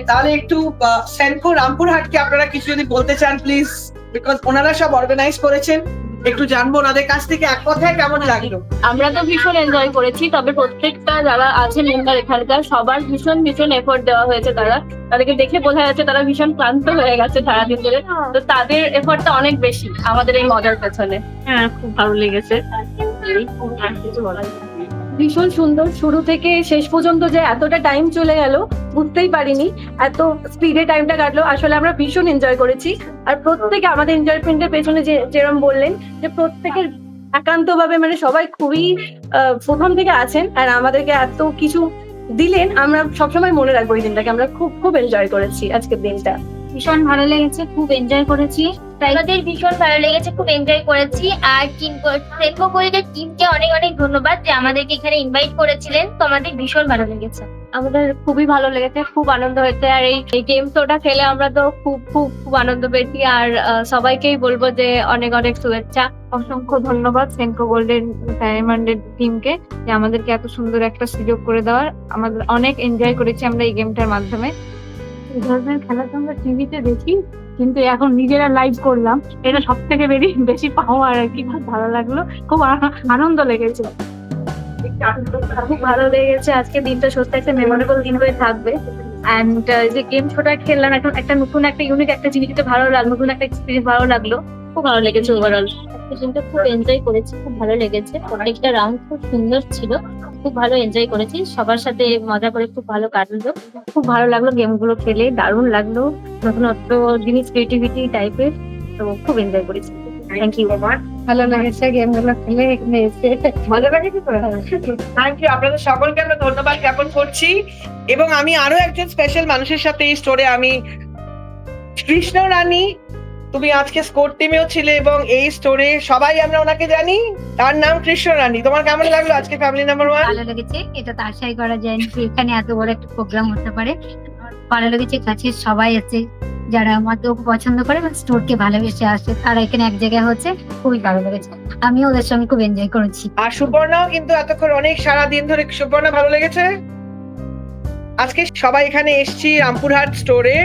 তাহলে একটু সেনকো রামপুরহাটকে আপনারা কিছু যদি বলতে চান প্লিজ, বিকজ ওনারা সব অর্গানাইজ করেছেন। একটু জানবো ওনাদের কাছ থেকে এক কথায় কেমন লাগলো। আমরা তো ভীষণ এনজয় করেছি, তবে প্রত্যেকটা যারা আছে মেম্বার এখানকার সবার ভীষণ ভীষণ এফোর্ট দেওয়া হয়েছে। তাদেরকে দেখে বোঝা যাচ্ছে তারা ভীষণ ক্লান্ত হয়ে গেছে সারাদিন ধরে। তো তাদের এফোর্টটা অনেক বেশি আমাদের এই মজার পেছনে। হ্যাঁ, খুব ভালো লেগেছে। আর কিছু বলার নেই। ভীষণ সুন্দর, শুরু থেকে শেষ পর্যন্ত যে এতটা টাইম চলে গেল বুঝতেই পারিনি, এত স্পিডে টাইমটা কাটলো। আসলে আমরা ভীষণ এনজয় করেছি। আর প্রত্যেকে আমাদের এনজয়মেন্টের পেছনে যেরকম বললেন যে প্রত্যেকের একান্তভাবে মানে সবাই খুবই প্রথম থেকে আছেন আর আমাদেরকে এত কিছু দিলেন। আমরা সবসময় মনে রাখবো এই দিনটাকে। আমরা খুব খুব এনজয় করেছি আজকের দিনটা। ভীষণ ভালো লেগেছে, খুব এনজয় করেছি। আমাদের ভীষণ ভালো লেগেছে, খুব এনজয় করেছি। আর সেনকো কলেজের টিমকে অনেক অনেক ধন্যবাদ যে আমাদেরকে এখানে ইনভাইট করেছিলেন। তো আমাদের ভীষণ ভালো লেগেছে। আমাদের খুবই ভালো লেগেছে, খুব আনন্দ হয়েছে। আর এই গেম শোটা খেলে আমরা তো খুব খুব খুব আনন্দ পেয়েছি। আর সবাইকেই বলবো যে অনেক অনেক শুভেচ্ছা। অসংখ্য ধন্যবাদ সেনকো গোল্ডেন ডায়মন্ডের টিমকে যে আমাদেরকে এত সুন্দর একটা সুযোগ করে দেওয়ার। আমাদের অনেক এনজয় করেছি আমরা এই গেমটার মাধ্যমে। এই ধরনের খেলা তো আমরা টিভিতে দেখি, কিন্তু এখন নিজেরা লাইভ করলাম, এটা সব থেকে বেশি পাওয়া আর কি। খুব ভালো লাগলো, খুব আনন্দ লেগেছে। খুব ভালো লেগেছে। আজকে দিনটা সত্যি একটা মেমোরেবল দিন হয়ে থাকবে। অ্যান্ড যে গেম শোটা খেললাম, এখন একটা নতুন একটা ইউনিক একটা জিনিস ভালো লাগলো, নতুন একটা এক্সপিরিয়েন্স ভালো লাগলো। খুব ভালো লেগেছে ওভারঅল। দিনটা খুব এনজয় করেছি, খুব ভালো লেগেছে। প্রত্যেকটা রাউন্ড খুব সুন্দর ছিল, খুব ভালো এনজয় করেছি। সবার সাথে মজা করে খুব ভালো কাটলো। খুব ভালো লাগলো গেমগুলো খেলে, দারুণ লাগলো। নতুনত্ব জিনিস, ক্রিয়েটিভিটি টাইপের। তো খুব এনজয় করেছি। Thank you. ভালো লেগেছে গেমগুলো খেলে, এখানে এসে মজা লাগেছে তো? Thank you. আপনাদের সকলকে আমরা ধন্যবাদ জ্ঞাপন করছি। এবং আমি আরো একজন স্পেশাল মানুষের সাথে এই স্টোরে, আমি কৃষ্ণ রানী, তুমি আজকে স্কোর টিমেও ছিলে এবং এই স্টোরে সবাই আমরা ওনাকে জানি, তার নাম কৃষ্ণ রানী। তোমার কেমন লাগলো আজকে ফ্যামিলি নাম্বার 1? ভালো লেগেছে, এটা তো আশাই করা যায়নি যে এখানে এত বড় একটা প্রোগ্রাম হতে পারে। ভালো লেগেছে, কাছের সবাই আছে যারা আমাদের পছন্দ করে এবং স্টোরকে ভালোবেসে আসে, তারা এখানে এক জায়গায় হচ্ছে, খুবই ভালো লেগেছে। আমিও ওদের সঙ্গে খুব এনজয় করেছি। আর সুপর্ণাও কিন্তু এতক্ষণ অনেক সারা দিন ধরে। সুপর্ণা, ভালো লেগেছে? আজকে সবাই এখানে এসেছি রামপুরহাট স্টোরে।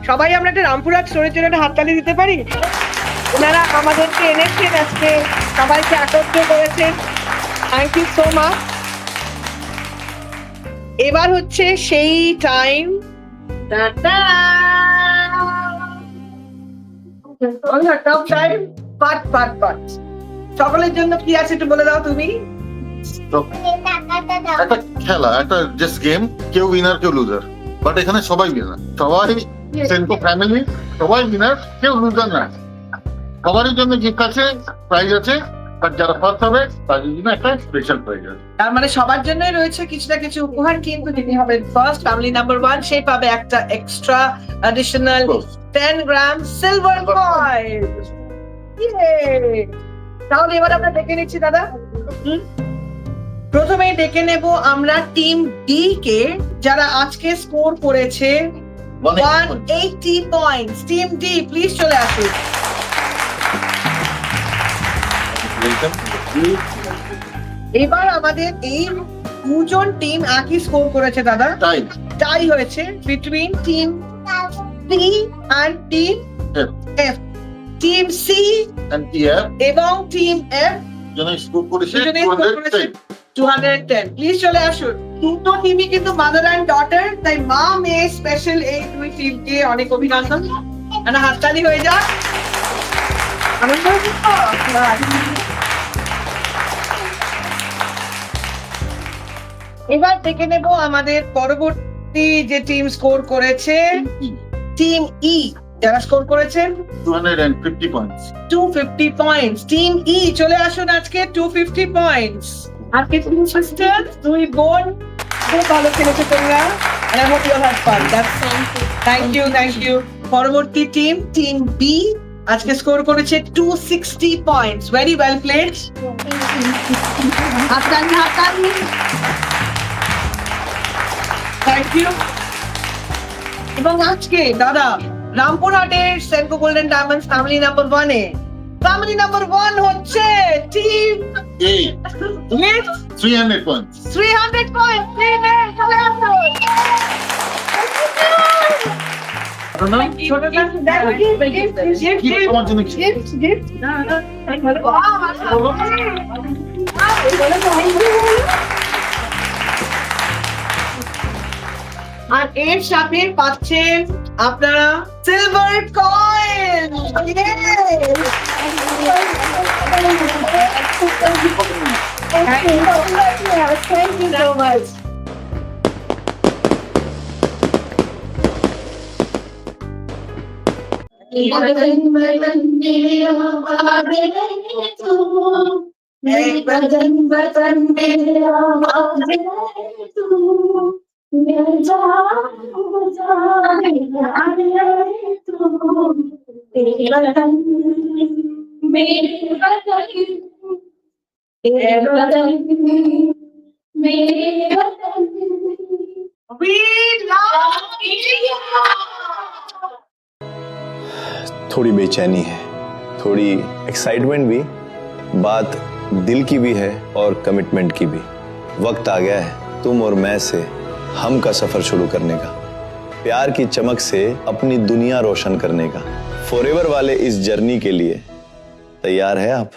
সবাই আমরা একটা রামপুরহাট স্টোরের জন্য একটা হাততালি দিতে পারি? ওনারা আমাদেরকে এনেছেন, আজকে সবাইকে একত্র করেছেন। Thank you so much. এবার হচ্ছে সেই টাইম, সকলের জন্য কি আছে একটু বলে দাও তুমি। একটা খেলা, একটা জাস্ট গেম, কেউ উইনার কেউ লুজার, বাট এখানে সবাই উইনার। সবাই সেনকো ফ্যামিলি, সবাই উইনার, কেউ লুজার না। সবারই জন্য গিফট আছে, প্রাইজ আছে, আর যারা ফার্স্ট হবে তাদের জন্য একটা স্পেশাল প্রাইজ আছে। তার মানে সবার জন্যই রয়েছে কিছু না কিছু উপহার, কিন্তু যিনি হবেন ফার্স্ট ফ্যামিলি নাম্বার 1 সে পাবে একটা এক্সট্রা অ্যাডিশনাল 10 গ্রাম সিলভার কয়েন। তাহলে এবার আমরা দেখে নিচ্ছি দাদা। প্রথমেই ডেকে নেব আমরা টিম ডি কে, যারা আজকে স্কোর করেছে 180 points. Team D, please চলে আসুন। এবার আমাদের এই দুজন টিম একই স্কোর করেছে দাদা, টাই হয়েছে between team C and team F. Team C এবং টিম এফ জনে স্কোর করেছে দুজনেই স্কোর করেছে 210। প্লিজ চলে আসুন। দুটো টিমই কিন্তু মাদার অ্যান্ড ডটার, তাই মা মেয়ে স্পেশাল এই দুই টিমকে অনেক অভিনন্দন। একটা হাততালি হয়ে যাক। আনন্দ হচ্ছে তো? এবার দেখে নেব আমাদের পরবর্তী যে টিম স্কোর করেছে, টিম ই যারা স্কোর করেছেন 250 points. 250 পয়েন্টস। টিম ই চলে আসুন আজকে 250 পয়েন্টস। আর কি তুমি সিস্টার, দুই বোন খুব ভালো খেলেছো তোমরা। And I hope you all had fun. Thank you. পরবর্তী টিম, টিম বি আজকে স্কোর করেছে 260 পয়েন্টস। Very well played. হাততালি। Thank you. এবং আজকে দাদা রামপুরহাটের Senco golden diamonds family number 1 এ ফ্যামিলি নাম্বার 1 হচ্ছে team A, with 300 points. 300 point. Team A চলে আসুন। কি তোমার জন্য কি? আর এর সাথে পাচ্ছেন আপনারা silver coin. Thank you so much. We love India. थोड़ी बेचैनी है, थोड़ी एक्साइटमेंट भी, बात दिल की भी है और कमिटमेंट की भी। वक्त आ गया है तुम और मैं से हम का सफर शुरू करने का, प्यार की चमक से अपनी दुनिया रोशन करने का। फॉरएवर वाले इस जर्नी के लिए तैयार है आप?